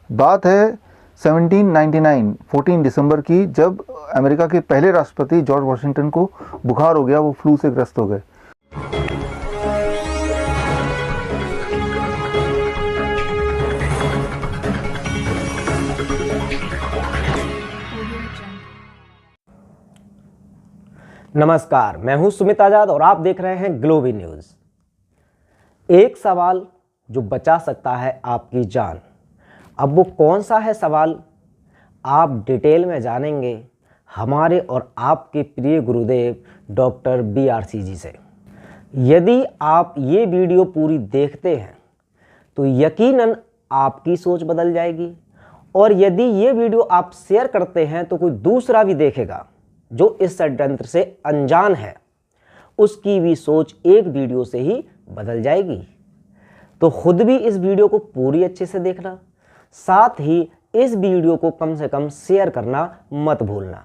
बात है 1799 14 दिसंबर की, जब अमेरिका के पहले राष्ट्रपति जॉर्ज वॉशिंगटन को बुखार हो गया, वो फ्लू से ग्रस्त हो गए। नमस्कार, मैं हूं सुमित आजाद और आप देख रहे हैं ग्लोबी न्यूज़। एक सवाल जो बचा सकता है आपकी जान। अब वो कौन सा है सवाल, आप डिटेल में जानेंगे हमारे और आपके प्रिय गुरुदेव डॉक्टर BRC जी से। यदि आप ये वीडियो पूरी देखते हैं तो यकीनन आपकी सोच बदल जाएगी, और यदि ये वीडियो आप शेयर करते हैं तो कोई दूसरा भी देखेगा जो इस षड्यंत्र से अनजान है, उसकी भी सोच एक वीडियो से ही बदल जाएगी। तो खुद भी इस वीडियो को पूरी अच्छे से देखना, साथ ही इस वीडियो को कम से कम शेयर करना मत भूलना।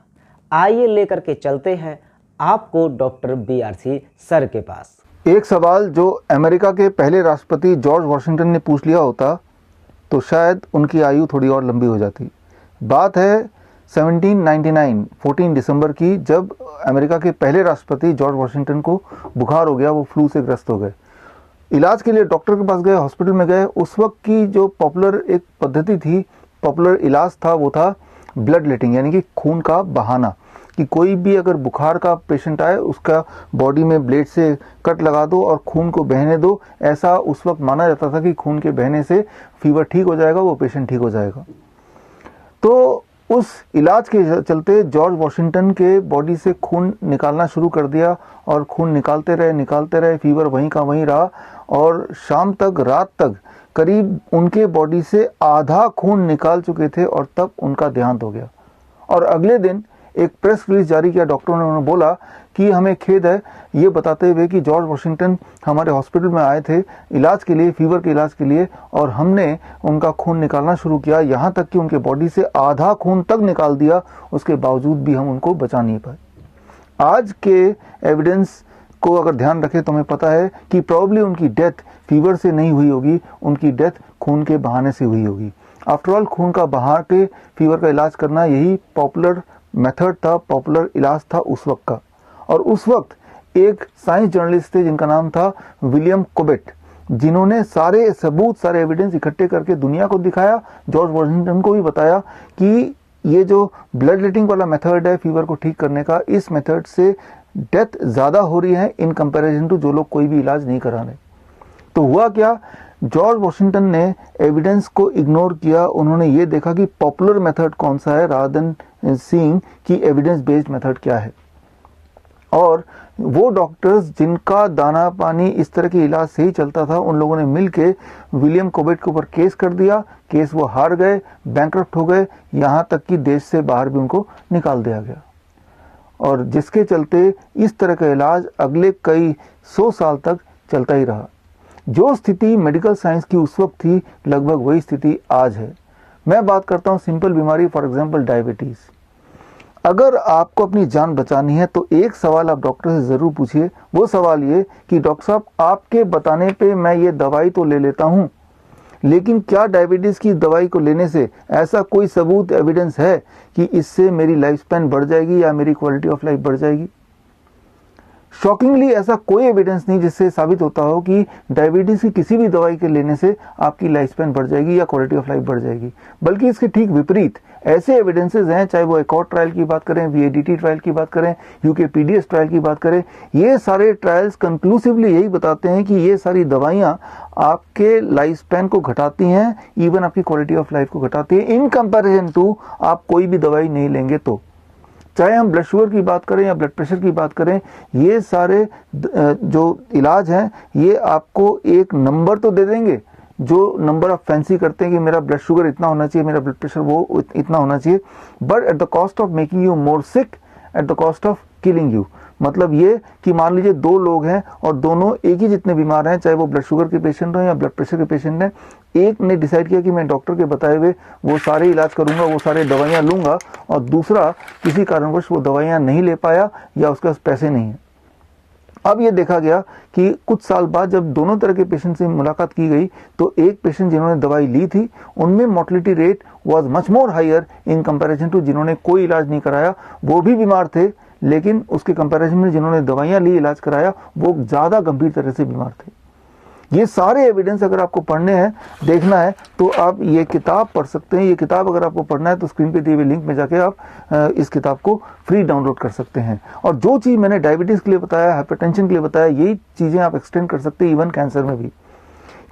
आइए लेकर के चलते हैं आपको डॉक्टर BRC सर के पास। एक सवाल जो अमेरिका के पहले राष्ट्रपति जॉर्ज वॉशिंगटन ने पूछ लिया होता तो शायद उनकी आयु थोड़ी और लंबी हो जाती। बात है 1799 14 दिसंबर की, जब अमेरिका के पहले राष्ट्रपति जॉर्ज वॉशिंगटन को बुखार हो गया, वो फ्लू से ग्रस्त हो गए। इलाज के लिए डॉक्टर के पास गए, हॉस्पिटल में गए। उस वक्त की जो पॉपुलर एक पद्धति थी, पॉपुलर इलाज था, वो था ब्लड लेटिंग, यानी कि खून का बहाना। कि कोई भी अगर बुखार का पेशेंट आए, उसका बॉडी में ब्लेड से कट लगा दो और खून को बहने दो। ऐसा उस वक्त माना जाता था कि खून के बहने से फीवर ठीक हो जाएगा, वो पेशेंट ठीक हो जाएगा। तो उस इलाज के चलते जॉर्ज वॉशिंगटन के बॉडी से खून निकालना शुरू कर दिया, और खून निकालते रहे, फीवर वहीं का वहीं रहा, और शाम तक, रात तक करीब उनके बॉडी से आधा खून निकाल चुके थे, और तब उनका देहांत हो गया। और अगले दिन एक प्रेस रिलीज जारी किया डॉक्टरों ने। उन्होंने बोला कि हमें खेद है ये बताते हुए कि जॉर्ज वॉशिंगटन हमारे हॉस्पिटल में आए थे इलाज के लिए, फीवर के इलाज के लिए, और हमने उनका खून निकालना शुरू किया, यहाँ तक कि उनके बॉडी से आधा खून तक निकाल दिया। उसके बावजूद भी हम उनको बचा नहीं पाए। आज के एविडेंस को अगर ध्यान रखें तो हमें पता है कि प्रॉब्ली उनकी डेथ फीवर से नहीं हुई होगी, उनकी डेथ खून के बहाने से हुई होगी। आफ्टरऑल खून का बहा के फीवर का इलाज करना यही पॉपुलर मेथड था, पॉपुलर इलाज था उस वक्त का। और उस वक्त एक साइंस जर्नलिस्ट थे जिनका नाम था विलियम कोबेट, जिन्होंने सारे सबूत, सारे एविडेंस इकट्ठे करके दुनिया को दिखाया, जॉर्ज वॉशिंगटन को भी बताया कि ये जो ब्लड लेटिंग वाला मेथड है फीवर को ठीक करने का, इस मेथड से डेथ ज्यादा हो रही है इन कंपैरिजन टू जो लोग कोई भी इलाज नहीं करा रहे। तो हुआ क्या, जॉर्ज वॉशिंगटन ने एविडेंस को इग्नोर किया। उन्होंने ये देखा कि पॉपुलर मेथड कौन सा है, रादर देन सीइंग कि एविडेंस बेस्ड मेथड क्या है। और वो डॉक्टर्स जिनका दाना पानी इस तरह के इलाज से ही चलता था, उन लोगों ने मिलके विलियम कोबेट के ऊपर केस कर दिया। केस वो हार गए, बैंकरप्ट हो गए, यहाँ तक कि देश से बाहर भी उनको निकाल दिया गया। और जिसके चलते इस तरह का इलाज अगले कई 100 साल तक चलता ही रहा। जो स्थिति मेडिकल साइंस की उस वक्त थी, लगभग वही स्थिति आज है। मैं बात करता हूं सिंपल बीमारी, फॉर एग्जांपल डायबिटीज। अगर आपको अपनी जान बचानी है तो एक सवाल आप डॉक्टर से जरूर पूछिए। वो सवाल ये कि डॉक्टर साहब, आपके बताने पे मैं ये दवाई तो ले लेता हूं, लेकिन क्या डायबिटीज की दवाई को लेने से ऐसा कोई सबूत, एविडेंस है कि इससे मेरी लाइफ स्पैन बढ़ जाएगी या मेरी क्वालिटी ऑफ लाइफ बढ़ जाएगी? शॉकिंगली ऐसा कोई एविडेंस नहीं जिससे साबित होता हो कि डायबिटीज की किसी भी दवाई के लेने से आपकी लाइफ स्पैन बढ़ जाएगी या क्वालिटी ऑफ लाइफ बढ़ जाएगी। बल्कि इसके ठीक विपरीत ऐसे एविडेंसेस हैं, चाहे वो एकॉर्ड ट्रायल की बात करें, VADT ट्रायल की बात करें, UKPDS ट्रायल की बात करें, ये सारे ट्रायल्स कंक्लूसिवली यही बताते हैं कि ये सारी दवाइयां आपके लाइफ स्पैन को घटाती हैं, इवन आपकी क्वालिटी ऑफ लाइफ को घटाती है, इन कंपेरिजन टू आप कोई भी दवाई नहीं लेंगे तो। चाहे हम ब्लड शुगर की बात करें या ब्लड प्रेशर की बात करें, ये सारे जो इलाज हैं ये आपको एक नंबर तो दे देंगे, जो नंबर आप फैंसी करते हैं कि मेरा ब्लड शुगर इतना होना चाहिए, मेरा ब्लड प्रेशर वो इतना होना चाहिए, but at the cost of making you more sick, at the cost of killing you. मतलब ये कि मान लीजिए 2 लोग हैं और दोनों एक ही जितने बीमार हैं, चाहे वो ब्लड शुगर के पेशेंट हो या ब्लड प्रेशर के पेशेंट हैं, एक ने डिसाइड किया कि मैं डॉक्टर के बताए हुए वो सारे इलाज करूंगा, वो सारे दवाइयां लूंगा, और दूसरा किसी कारणवश वो दवाइयां नहीं ले पाया या उसके पास पैसे नहीं है। अब ये देखा गया कि कुछ साल बाद जब दोनों तरह के पेशेंट से मुलाकात की गई तो एक पेशेंट जिन्होंने दवाई ली थी उनमें mortality rate was much more higher in comparison to जिन्होंने कोई इलाज नहीं कराया। वो भी बीमार थे लेकिन उसके कंपैरिजन में जिन्होंने दवाइयां ली, इलाज कराया, वो ज़्यादा गंभीर तरह से बीमार थे। ये सारे एविडेंस अगर आपको पढ़ने हैं, देखना है, तो आप ये किताब पढ़ सकते हैं। ये किताब अगर आपको पढ़ना है तो स्क्रीन पे दिए हुए लिंक में जाके आप इस किताब को फ्री डाउनलोड कर सकते हैं। और जो चीज़ मैंने डायबिटीज़ के लिए बताया, हाइपरटेंशन के लिए बताया, यही चीज़ें आप एक्सटेंड कर सकते हैं इवन कैंसर में भी।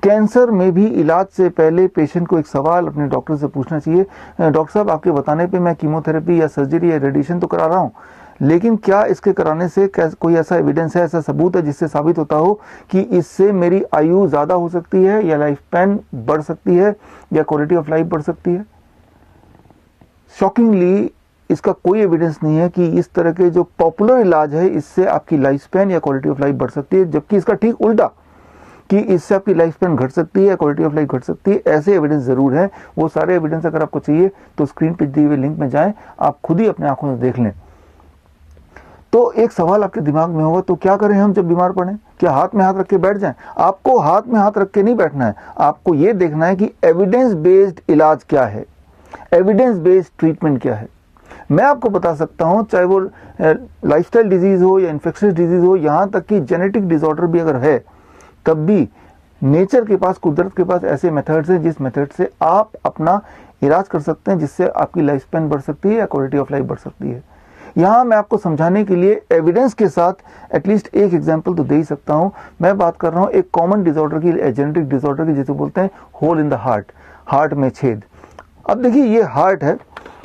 कैंसर में भी इलाज से पहले पेशेंट को एक सवाल अपने डॉक्टर से पूछना चाहिए, डॉक्टर साहब आपके बताने पे मैं कीमोथेरेपी या सर्जरी या रेडिएशन तो करा रहा हूँ, लेकिन क्या इसके कराने से कोई ऐसा एविडेंस है, ऐसा सबूत है जिससे साबित होता हो कि इससे मेरी आयु ज़्यादा हो सकती है या लाइफ स्पैन बढ़ सकती है या क्वालिटी ऑफ लाइफ बढ़ सकती है? शॉकिंगली इसका कोई एविडेंस नहीं है कि इस तरह के जो पॉपुलर इलाज है इससे आपकी लाइफ स्पैन या क्वालिटी ऑफ लाइफ बढ़ सकती है, जबकि इसका ठीक उल्टा कि इससे आपकी लाइफ स्पैन घट सकती है, क्वालिटी ऑफ लाइफ घट सकती है। ऐसे एविडेंस जरूर हैं। वो सारे एविडेंस अगर आपको चाहिए तो स्क्रीन पर दिए हुए लिंक में जाएं, आप खुद ही अपने आंखों से देख लें। तो एक सवाल आपके दिमाग में होगा, तो क्या करें हम जब बीमार पड़े? क्या हाथ में हाथ रख के बैठ जाएं? आपको हाथ में हाथ रख के नहीं बैठना है, आपको ये देखना है कि एविडेंस बेस्ड इलाज क्या है, एविडेंस बेस्ड ट्रीटमेंट क्या है। मैं आपको बता सकता हूं, चाहे वो लाइफस्टाइल डिजीज हो या इन्फेक्शियस डिजीज हो, यहां तक कि जेनेटिक डिसऑर्डर भी अगर है, तब भी नेचर के पास, कुदरत के पास ऐसे मेथड्स हैं जिस मेथड से आप अपना इलाज कर सकते हैं, जिससे आपकी लाइफ स्पैन बढ़ सकती है या क्वालिटी ऑफ लाइफ बढ़ सकती है। यहाँ मैं आपको समझाने के लिए एविडेंस के साथ एटलीस्ट एक एग्जांपल तो दे ही सकता हूँ। मैं बात कर रहा हूँ एक कॉमन डिसऑर्डर की, जेनेटिक डिसऑर्डर की, जिसे बोलते हैं hole in the heart, heart में छेद। अब देखिए ये हार्ट है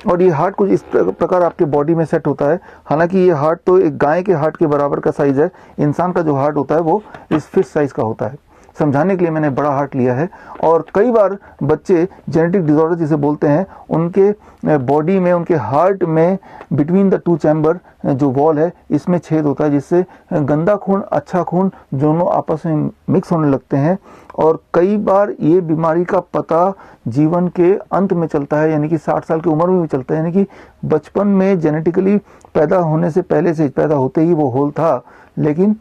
और ये हार्ट कुछ इस प्रकार आपके बॉडी में सेट होता है। हालांकि ये हार्ट तो एक गाय के हार्ट के बराबर का साइज है, इंसान का जो हार्ट होता है वो इस फिश साइज का होता है। समझाने के लिए मैंने बड़ा हार्ट लिया है। और कई बार बच्चे जेनेटिक डिसऑर्डर जिसे बोलते हैं, उनके बॉडी में, उनके हार्ट में बिटवीन द टू चैम्बर जो वॉल है, इसमें छेद होता है, जिससे गंदा खून, अच्छा खून दोनों आपस में मिक्स होने लगते हैं। और कई बार ये बीमारी का पता जीवन के अंत में चलता है, यानी कि 60 साल की उम्र में भी चलता है। यानी कि बचपन में जेनेटिकली पैदा होने से पहले से, पैदा होते ही वो होल था, लेकिन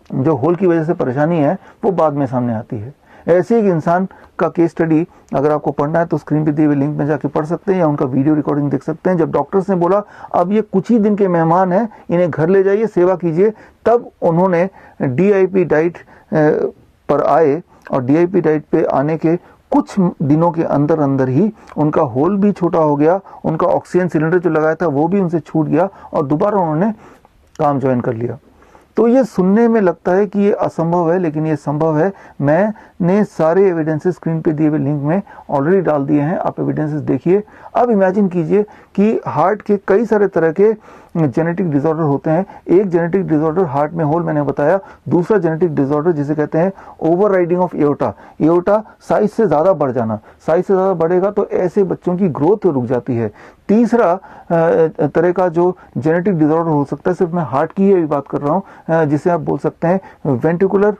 जो होल की वजह से परेशानी है वो बाद में सामने आती है। ऐसे एक इंसान का केस स्टडी अगर आपको पढ़ना है तो स्क्रीन पे दिए हुए लिंक में जाके पढ़ सकते हैं या उनका वीडियो रिकॉर्डिंग देख सकते हैं। जब डॉक्टर्स ने बोला अब ये कुछ ही दिन के मेहमान हैं, इन्हें घर ले जाइए, सेवा कीजिए, तब उन्होंने DIP डाइट पर आए और DIP डाइट पे आने के कुछ दिनों के अंदर अंदर ही उनका होल भी छोटा हो गया, उनका ऑक्सीजन सिलेंडर जो लगाया था वो भी उनसे छूट गया और दोबारा उन्होंने काम ज्वाइन कर लिया। तो ये सुनने में लगता है कि ये असंभव है, लेकिन ये संभव है। मैंने सारे एविडेंसेस स्क्रीन पे दिए हुए लिंक में ऑलरेडी डाल दिए हैं, आप एविडेंसेस देखिए। अब इमेजिन कीजिए कि हार्ट के कई सारे तरह के जेनेटिक डिसऑर्डर होते हैं। एक जेनेटिक डिसऑर्डर हार्ट में होल मैंने बताया, दूसरा जेनेटिक डिसऑर्डर जिसे कहते हैं overriding of aorta, aorta size से ज़्यादा बढ़ जाना, साइज से ज़्यादा बढ़ेगा तो ऐसे बच्चों की ग्रोथ रुक जाती है। तीसरा तरह का जो जेनेटिक डिसऑर्डर हो सकता है, सिर्फ मैं हार्ट की ही बात कर रहा हूँ, जिसे आप बोल सकते हैं वेंट्रिकुलर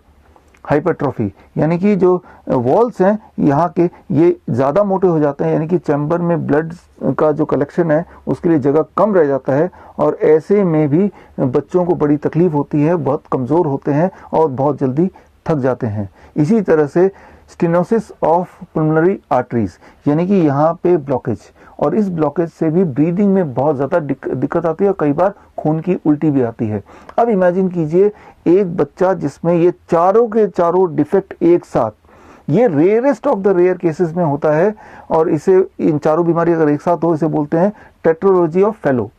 हाइपरट्रॉफी, यानी कि जो वॉल्स हैं यहाँ के ये ज़्यादा मोटे हो जाते हैं, यानी कि चैम्बर में ब्लड का जो कलेक्शन है उसके लिए जगह कम रह जाता है और ऐसे में भी बच्चों को बड़ी तकलीफ होती है, बहुत कमज़ोर होते हैं और बहुत जल्दी थक जाते हैं। इसी तरह से स्टेनोसिस ऑफ पल्मोनरी आर्टरीज, यानी कि यहाँ पे ब्लॉकेज, और इस ब्लॉकेज से भी ब्रीदिंग में बहुत ज़्यादा दिक्कत आती है और कई बार खून की उल्टी भी आती है। अब इमेजिन कीजिए एक बच्चा जिसमें ये चारों के चारों डिफेक्ट एक साथ, ये rarest of the rare cases में होता है और इसे, इन चारों बीमारी अगर एक साथ हो, इसे बोलते हैं टेट्रोलॉजी ऑफ फेलो।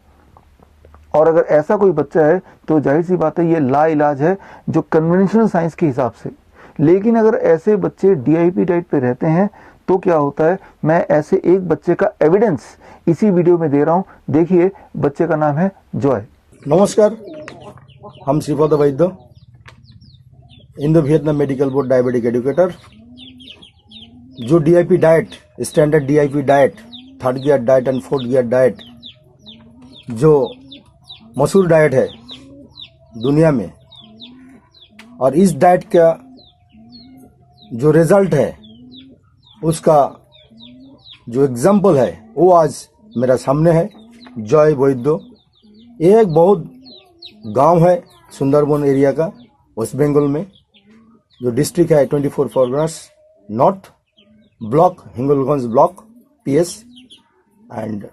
और अगर ऐसा कोई बच्चा है तो जाहिर सी बात है ये लाइलाज है जो कन्वेंशनल साइंस के हिसाब से। लेकिन अगर ऐसे बच्चे DIP डाइट पे रहते हैं तो क्या होता है, मैं ऐसे एक बच्चे का एविडेंस इसी वीडियो में दे रहा हूं। देखिए, बच्चे का नाम है जॉय। नमस्कार, हम श्रीपद वैद्य, Indo Vietnam medical board diabetic educator. जो DIP diet, standard DIP diet, 3rd gear diet and 4th gear diet, जो मशहूर डाइट है दुनिया में, और इस डाइट का जो रिजल्ट है उसका जो एग्जाम्पल है वो आज मेरा सामने है। जॉय वैद्य, ये एक बहुत गांव है सुंदरबन एरिया का, वेस्ट बंगाल में। जो डिस्ट्रिक्ट है 24 Parganas north, block Hingalganj block PS, and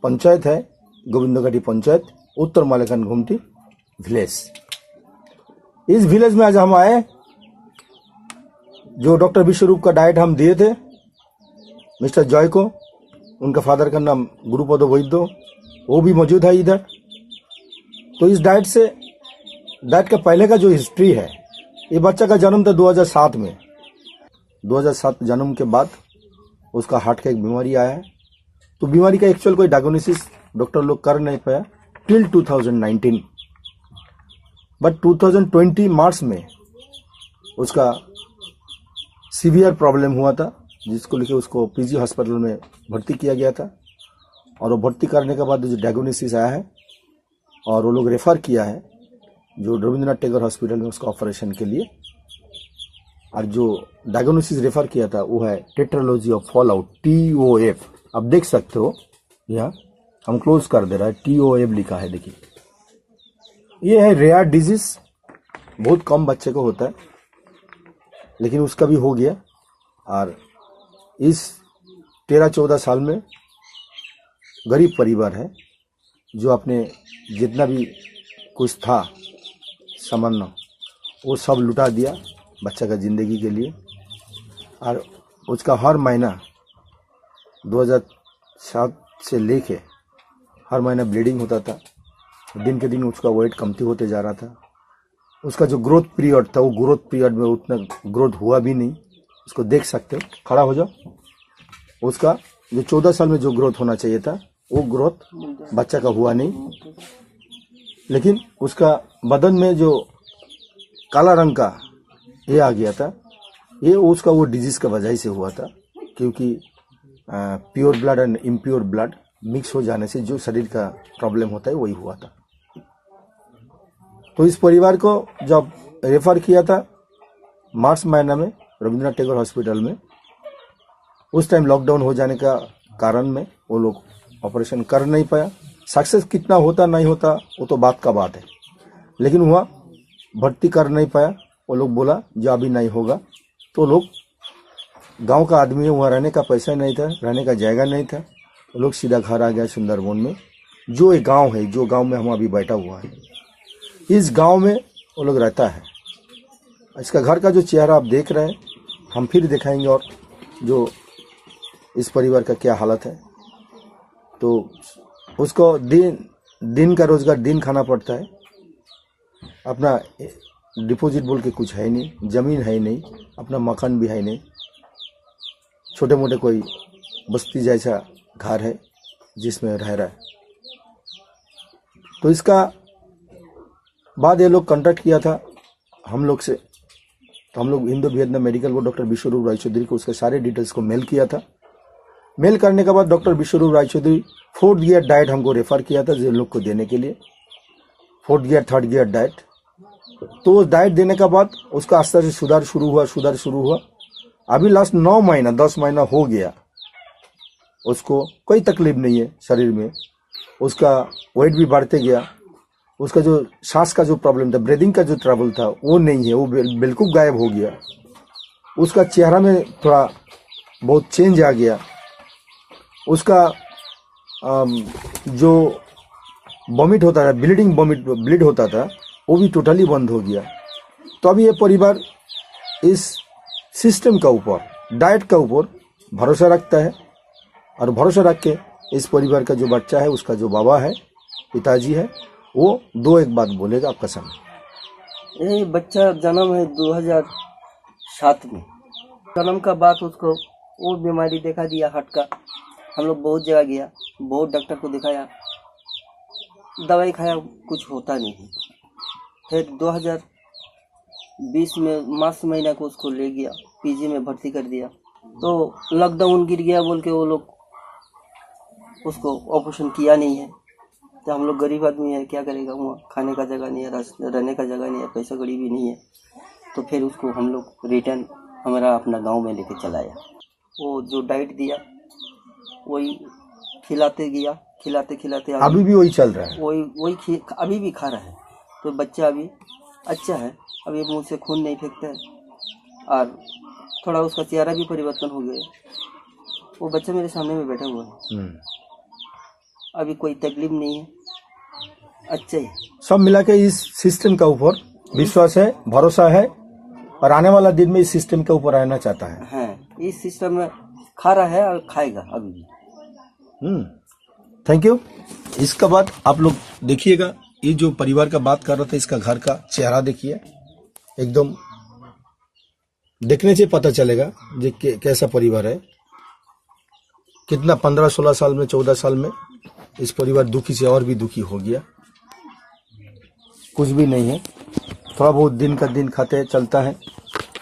panchayat है गोविंदघाटी पंचायत, उत्तर मालेकान घुमटी विलेज। इस विलेज में आज हम आए। जो डॉक्टर विश्वरूप का डाइट हम दिए थे मिस्टर जॉय को, उनका फादर का नाम गुरुपद वैद्य, वो भी मौजूद है इधर। तो इस डाइट का पहले का जो हिस्ट्री है, ये बच्चा का जन्म था 2007 में। 2007 जन्म के बाद उसका हार्ट का एक बीमारी आया है। तो बीमारी का एक्चुअल कोई डायग्नोसिस डॉक्टर लोग कर नहीं पाया टिल 2019, बट 2020 मार्च में उसका सीवियर प्रॉब्लम हुआ था, जिसको लेके उसको PG हॉस्पिटल में भर्ती किया गया था। और वो भर्ती करने के बाद जो डायग्नोसिस आया है और वो लोग रेफर किया है जो रविंद्रनाथ टैगोर हॉस्पिटल में उसका ऑपरेशन के लिए। और जो डायग्नोसिस रेफर किया था वो है tetralogy of fall out, TOF। आप देख सकते हो यहाँ हम क्लोज कर दे रहा है, TOF लिखा है, देखिए। ये है रेयर डिजीज, बहुत कम बच्चे को होता है, लेकिन उसका भी हो गया। और इस 13-14 साल में गरीब परिवार है जो अपने जितना भी कुछ था सामान्य वो सब लुटा दिया बच्चा का ज़िंदगी के लिए। और उसका हर महीना 2007 से लेके हर महीना ब्लीडिंग होता था। दिन के दिन उसका वेट कमती होते जा रहा था। उसका जो ग्रोथ पीरियड था, वो ग्रोथ पीरियड में उतना ग्रोथ हुआ भी नहीं। उसको देख सकते हो, खड़ा हो जाओ। उसका जो 14 साल में जो ग्रोथ होना चाहिए था वो ग्रोथ बच्चा का हुआ नहीं। लेकिन उसका बदन में जो काला रंग का ये आ गया था, ये उसका वो डिजीज का वजह से हुआ था, क्योंकि pure blood and impure blood mix हो जाने से जो शरीर का प्रॉब्लम होता है वही हुआ था। तो इस परिवार को जब रेफर किया था मार्च महीना में रविंद्रनाथ टैगोर हॉस्पिटल में, उस टाइम लॉकडाउन हो जाने का कारण में वो लोग ऑपरेशन कर नहीं पाया। सक्सेस कितना होता नहीं होता वो तो बात का बात है, लेकिन हुआ भर्ती कर नहीं पाया। वो लोग बोला जो अभी नहीं होगा। तो लोग गांव का आदमी है, वहाँ रहने का पैसा नहीं था, रहने का जगह नहीं था। वो लोग सीधा घर आ गया सुंदरबन में, जो एक गांव है, जो गांव में हम अभी बैठा हुआ है, इस गांव में वो लोग रहता है। इसका घर का जो चेहरा आप देख रहे हैं, हम फिर दिखाएंगे और जो इस परिवार का क्या हालत है। तो उसको दिन का रोजगार दिन खाना पड़ता है। अपना डिपॉजिट बोल के कुछ है नहीं, जमीन है नहीं, अपना मकान भी है नहीं, छोटे मोटे कोई बस्ती जैसा घर है जिसमें रह रहा है। तो इसका बाद ये लोग कांटेक्ट किया था हम लोग से। तो हम लोग Indo Vietnam medical board doctor Biswaroop Roychowdhury को उसके सारे डिटेल्स को मेल किया था। मेल करने के बाद doctor Biswaroop Raychaudhuri 4th gear diet हमको रेफर किया था जो लोग को देने के लिए, 4th gear 3rd gear diet. तो उस डाइट देने के बाद उसका आस्ते से सुधार शुरू हुआ। अभी लास्ट 9 महीना 10 महीना हो गया, उसको कोई तकलीफ नहीं है शरीर में। उसका वेट भी बढ़ते गया। उसका जो सांस का जो प्रॉब्लम था, ब्रीदिंग का जो ट्रबल था, वो नहीं है, वो बिल्कुल गायब हो गया। उसका चेहरा में थोड़ा बहुत चेंज आ गया। उसका जो वॉमिट होता था, ब्लीड होता था, वो भी टोटली बंद हो गया। तो अभी ये परिवार इस सिस्टम का ऊपर, डाइट का ऊपर भरोसा रखता है। और भरोसा रख के इस परिवार का जो बच्चा है, उसका जो बाबा है, पिताजी है, वो 2-1 बात बोलेगा आपका सामने। ये बच्चा जन्म है 2007 में। जन्म का बाद उसको वो बीमारी देखा दिया हार्ट का। हम लोग बहुत जगह गया, बहुत डॉक्टर को दिखाया, दवाई खाया, कुछ होता नहीं। फिर 2020 में मार्च महीना को उसको ले गया, PG में भर्ती कर दिया। तो लॉकडाउन गिर गया बोल के वो लोग उसको ऑपरेशन किया नहीं है। तो हम लोग गरीब आदमी है, क्या करेगा, वहाँ खाने का जगह नहीं है, रहने का जगह नहीं है, पैसा कड़ी भी नहीं है। तो फिर उसको हम लोग रिटर्न हमारा अपना गांव में लेके चलाया। वो जो डाइट दिया वही खिलाते गया, खिलाते अभी भी वही चल रहा है, वही अभी भी खा रहा है। कोई बच्चा अभी अच्छा है, अभी मुंह से खून नहीं फेंकता है और थोड़ा उसका चेहरा भी परिवर्तन हो गया है। वो बच्चा मेरे सामने में बैठा हुआ है, अभी कोई तकलीफ नहीं है, अच्छा ही। सब मिला के इस सिस्टम के ऊपर विश्वास है, भरोसा है और आने वाला दिन में इस सिस्टम के ऊपर रहना चाहता है। इस सिस्टम में खा रहा है और खाएगा अभी भी। Thank you. इसका बाद आप लोग देखिएगा, ये जो परिवार का बात कर रहा था, इसका घर का चेहरा देखिए, एकदम देखने से पता चलेगा जे कैसा परिवार है, कितना 15-16 साल में 14 साल में इस परिवार दुखी से और भी दुखी हो गया। कुछ भी नहीं है, थोड़ा बहुत दिन का दिन खाते चलता है,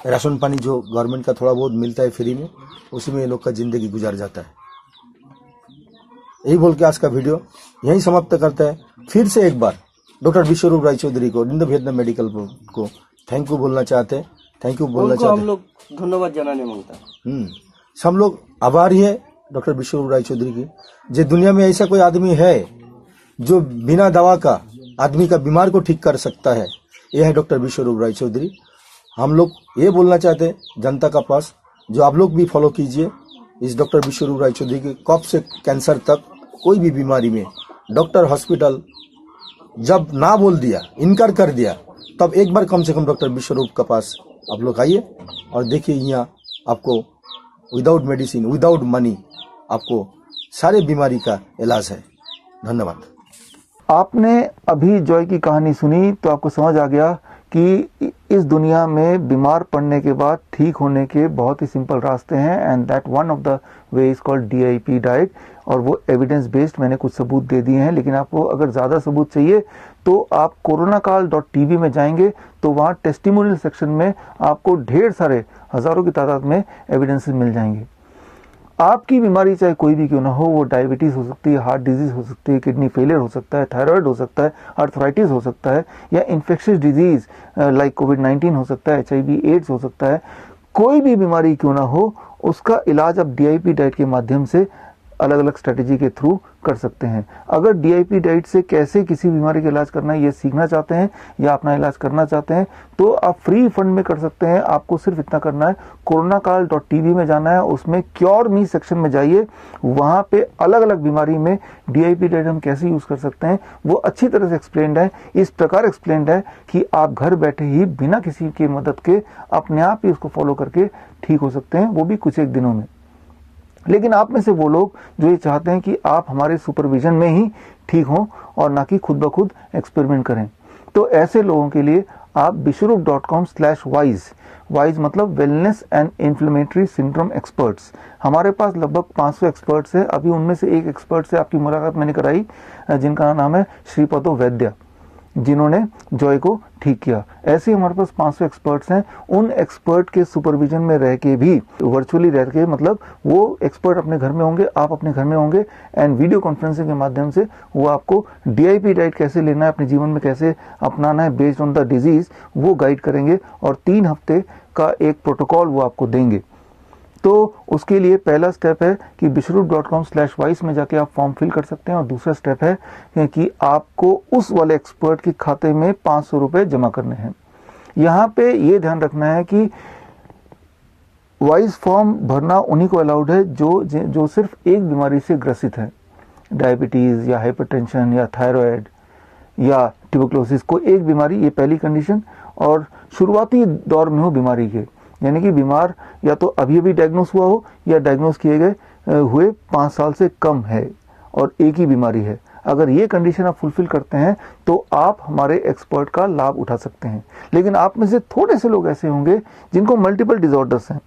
राशन पानी जो गवर्नमेंट का थोड़ा बहुत मिलता है फ्री में, उसी में ये लोग का जिंदगी गुजार जाता है। यही बोल के आज का वीडियो यहीं समाप्त करता है। फिर से एक बार डॉक्टर विश्वरूप रायचौधरी को, इंडो वियतनाम मेडिकल को थैंक यू बोलना चाहते हैं, थैंक यू बोलना चाहते हैं। हम लोग धन्यवाद जनाने मांगता है। सब लोग आभारी है डॉक्टर विश्वरूप रायचौधरी की। जो दुनिया में ऐसा कोई आदमी है जो बिना दवा का आदमी का बीमार को ठीक कर सकता है, यह है डॉक्टर विश्वरूप रायचौधरी। हम लोग ये बोलना चाहते हैं जनता का पास, जो आप लोग भी फॉलो कीजिए इस डॉक्टर विश्वरूप रायचौधरी के। कफ से कैंसर तक कोई भी बीमारी में डॉक्टर हॉस्पिटल जब ना बोल दिया, इनकार कर दिया, तब एक बार कम से कम डॉक्टर विश्वरूप के पास आप लोग आइए और देखिए, यहाँ आपको विदाउट मेडिसिन, विदाउट मनी आपको सारे बीमारी का इलाज है। धन्यवाद। आपने अभी जॉय की कहानी सुनी तो आपको समझ आ गया कि इस दुनिया में बीमार पड़ने के बाद ठीक होने के बहुत ही सिंपल रास्ते हैं, and that one of the way is called DIP diet, और वो एविडेंस बेस्ड मैंने कुछ सबूत दे दिए हैं। लेकिन आपको अगर ज़्यादा सबूत चाहिए तो आप coronakaal.tv में जाएंगे तो वहाँ टेस्टिमोनियल सेक्शन में आपको ढेर सारे हज़ारों की तादाद में एविडेंसेस मिल जाएंगे। आपकी बीमारी चाहे कोई भी क्यों ना हो, वो डायबिटीज़ हो सकती है, हार्ट डिजीज़ हो सकती है, किडनी फेलियर हो सकता है, थायराइड हो सकता है, आर्थराइटिस हो सकता है, या इन्फेक्शियस डिजीज़ लाइक कोविड-19 हो सकता है, HIV एड्स हो सकता है। कोई भी बीमारी क्यों ना हो, उसका इलाज आप DIP डाइट के माध्यम से अलग अलग स्ट्रेटेजी के थ्रू कर सकते हैं। अगर DIP डाइट से कैसे किसी बीमारी का इलाज करना है ये सीखना चाहते हैं या अपना इलाज करना चाहते हैं तो आप फ्री फंड में कर सकते हैं। आपको सिर्फ इतना करना है, coronakaal.tv में जाना है, उसमें क्योर मी सेक्शन में जाइए, वहां पे अलग अलग बीमारी में DIP डाइट हम कैसे यूज कर सकते हैं वो अच्छी तरह से एक्सप्लेन्ड है। इस प्रकार एक्सप्लेन्ड है कि आप घर बैठे ही बिना किसी की मदद के अपने आप ही उसको फॉलो करके ठीक हो सकते हैं, वो भी कुछ एक दिनों में। लेकिन आप में से वो लोग जो ये चाहते हैं कि आप हमारे सुपरविजन में ही ठीक हों और ना कि खुद ब खुद एक्सपेरिमेंट करें, तो ऐसे लोगों के लिए आप bishrup.com/wise, वाइज मतलब wellness and inflammatory syndrome experts, हमारे पास लगभग 500 एक्सपर्ट्स हैं। अभी उनमें से एक एक्सपर्ट से आपकी मुलाकात मैंने कराई जिनका नाम है श्रीपदो वैद्य, जिन्होंने जॉय को ठीक किया। ऐसे हमारे पास 500 एक्सपर्ट्स हैं। उन एक्सपर्ट के सुपरविजन में रह के भी, वर्चुअली रह के, मतलब वो एक्सपर्ट अपने घर में होंगे, आप अपने घर में होंगे, एंड वीडियो कॉन्फ्रेंसिंग के माध्यम से वो आपको DIP डाइट कैसे लेना है, अपने जीवन में कैसे अपनाना है बेस्ड ऑन द डिजीज, वो गाइड करेंगे और 3 हफ्ते का एक प्रोटोकॉल वो आपको देंगे। तो उसके लिए पहला स्टेप है कि bishrup.com/wise में जाके आप फॉर्म फिल कर सकते हैं, और दूसरा स्टेप है कि आपको उस वाले एक्सपर्ट के खाते में 500 रुपए जमा करने हैं। यहाँ पे ये ध्यान रखना है कि वाइज फॉर्म भरना उन्हीं को अलाउड है जो सिर्फ एक बीमारी से ग्रसित है, डायबिटीज या हाइपरटेंशन या थायराइड या ट्यूबरक्लोसिस, कोई एक बीमारी, ये पहली कंडीशन, और शुरुआती दौर में हो बीमारी के, यानी कि बीमार या तो अभी अभी डायग्नोस हुआ हो या डायग्नोस किए गए हुए 5 साल से कम है और एक ही बीमारी है। अगर ये कंडीशन आप फुलफिल करते हैं तो आप हमारे एक्सपर्ट का लाभ उठा सकते हैं। लेकिन आप में से थोड़े से लोग ऐसे होंगे जिनको मल्टीपल डिसऑर्डर्स हैं,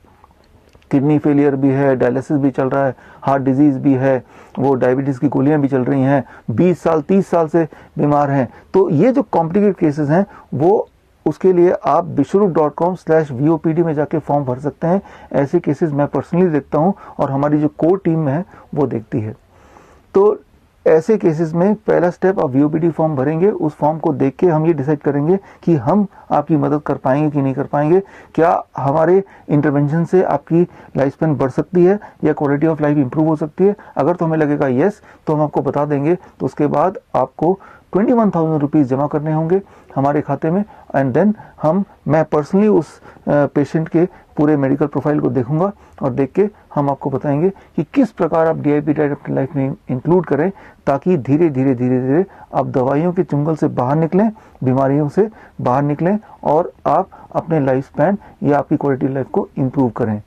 किडनी फेलियर भी है, डायलिसिस भी चल रहा है, हार्ट डिजीज भी है, वो डायबिटीज़ की गोलियां भी चल रही हैं, 20 साल 30 साल से बीमार हैं। तो ये जो कॉम्प्लिकेटेड केसेस हैं वो, उसके लिए आप bishrup.com/VOPD में जाके फॉर्म भर सकते हैं। ऐसे केसेस मैं पर्सनली देखता हूं और हमारी जो कोर टीम है वो देखती है। तो ऐसे केसेस में पहला स्टेप आप वीओपीडी फॉर्म भरेंगे। उस फॉर्म को देख के हम ये डिसाइड करेंगे कि हम आपकी मदद कर पाएंगे कि नहीं कर पाएंगे, क्या हमारे इंटरवेंशन से आपकी लाइफ स्पैन बढ़ सकती है या क्वालिटी ऑफ लाइफ इंप्रूव हो सकती है। अगर तो हमें लगेगा यस, तो हम आपको बता देंगे। तो उसके बाद आपको 21,000 रुपीज़ जमा करने होंगे हमारे खाते में, एंड देन मैं पर्सनली उस पेशेंट के पूरे मेडिकल प्रोफाइल को देखूंगा और देख के हम आपको बताएंगे कि किस प्रकार आप डीआईपी डाइट अपनी लाइफ में इंक्लूड करें, ताकि धीरे धीरे आप दवाइयों के चुंगल से बाहर निकलें, बीमारियों से बाहर निकलें और आप अपने लाइफ स्पैन या आपकी क्वालिटी लाइफ को इम्प्रूव करें।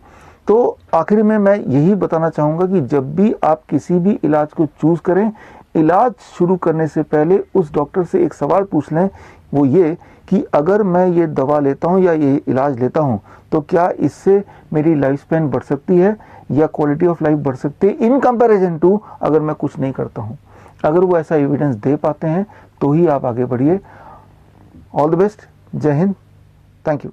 तो आखिर में मैं यही बताना चाहूँगा कि जब भी आप किसी भी इलाज को चूज़ करें, इलाज शुरू करने से पहले उस डॉक्टर से एक सवाल पूछ लें, वो ये कि अगर मैं ये दवा लेता हूँ या ये इलाज लेता हूँ तो क्या इससे मेरी लाइफ स्पैन बढ़ सकती है या क्वालिटी ऑफ लाइफ बढ़ सकती है इन कंपैरिजन टू अगर मैं कुछ नहीं करता हूँ। अगर वो ऐसा एविडेंस दे पाते हैं तो ही आप आगे बढ़िए। All the best. जय हिंद। Thank you.